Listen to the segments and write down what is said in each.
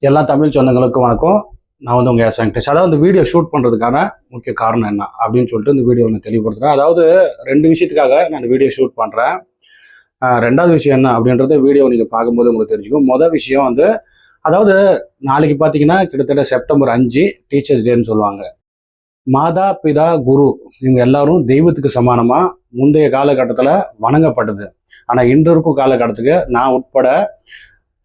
எல்லா தமிழ் சொந்தங்களுக்கும் வணக்கம். நான் வந்து உங்கள் எஸ் வெங்கடேஷ். அதாவது இந்த வீடியோ ஷூட் பண்ணுறதுக்கான முக்கிய காரணம் என்ன அப்படின்னு சொல்லிட்டு இந்த வீடியோ நான் தெளிவுபடுத்துகிறேன். அதாவது 2 விஷயத்துக்காக நான் இந்த வீடியோ ஷூட் பண்ணுறேன். 2வது விஷயம் என்ன அப்படின்றத வீடியோ நீங்கள் பார்க்கும்போது உங்களுக்கு தெரிஞ்சுக்கும். மொதல் விஷயம் வந்து அதாவது நாளைக்கு பார்த்தீங்கன்னா கிட்டத்தட்ட செப்டம்பர் 5 டீச்சர்ஸ் டேன்னு சொல்லுவாங்க. மாதா பிதா குரு இவங்க எல்லாரும் தெய்வத்துக்கு சமானமாக முந்தைய காலகட்டத்தில் வணங்கப்பட்டது. ஆனால் இன்று இருக்கும் காலகட்டத்துக்கு நான் உட்பட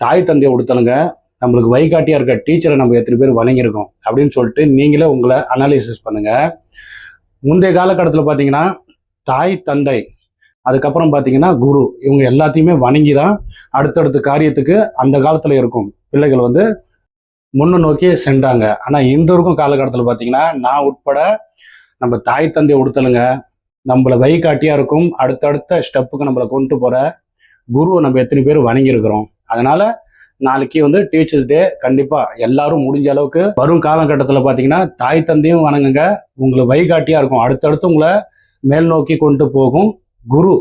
தாய் தந்தையை உடுத்தலுங்க, நம்மளுக்கு வழிகாட்டியா இருக்க டீச்சரை நம்ம எத்தனை பேர் வணங்கியிருக்கோம் அப்படின்னு சொல்லிட்டு நீங்களே உங்களை அனாலிசிஸ் பண்ணுங்க. முந்தைய காலகட்டத்தில் பார்த்தீங்கன்னா தாய் தந்தை, அதுக்கப்புறம் பார்த்தீங்கன்னா குரு, இவங்க எல்லாத்தையுமே வணங்கி தான் அடுத்தடுத்த காரியத்துக்கு அந்த காலத்தில் இருக்கும் பிள்ளைகள் வந்து முன்னு நோக்கி சென்றாங்க. ஆனால் இன்று இருக்கும் காலகட்டத்தில் பார்த்தீங்கன்னா நான் உட்பட நம்ம தாய் தந்தையை உடுத்தலுங்க, நம்மளை வழிகாட்டியா இருக்கும் அடுத்தடுத்த ஸ்டெப்புக்கு நம்மளை கொண்டு போற குருவை நம்ம எத்தனை பேர் வணங்கியிருக்கிறோம். அதனால நாளைக்கு வந்து டீச்சர்ஸ் டே. கண்டிப்பா எல்லாரும் முடிஞ்ச அளவுக்கு வரும் காலகட்டத்தில் பார்த்தீங்கன்னா தாய் தந்தையும் வணங்குங்க, உங்களை வழிகாட்டியா இருக்கும் அடுத்தடுத்து உங்களை மேல் நோக்கி கொண்டு போகும் குரு,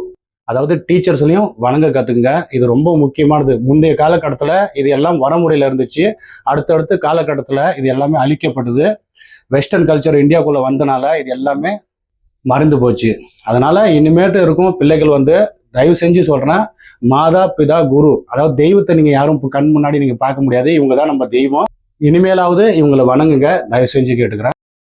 அதாவது டீச்சர்ஸ்லையும் வணங்க கத்துக்குங்க. இது ரொம்ப முக்கியமானது. முந்தைய காலகட்டத்தில் இது எல்லாம் வடமுறையில் இருந்துச்சு. அடுத்தடுத்து காலகட்டத்தில் இது எல்லாமே அழிக்கப்பட்டது. வெஸ்டர்ன் கல்ச்சர் இந்தியாவுக்குள்ள வந்தனால இது எல்லாமே மறைந்து போச்சு. அதனால இனிமேட்டு இருக்கும் பிள்ளைகள் வந்து தயவு செஞ்சு சொல்றேன், மாதா பிதா குரு, அதாவது தெய்வத்தை நீங்க யாரும் கண் முன்னாடி நீங்க பார்க்க முடியாது. இவங்க தான் நம்ம தெய்வம். இனிமேலாவது இவங்களை வணங்குங்க, தயவு செஞ்சு கேட்டுக்கிறேன்.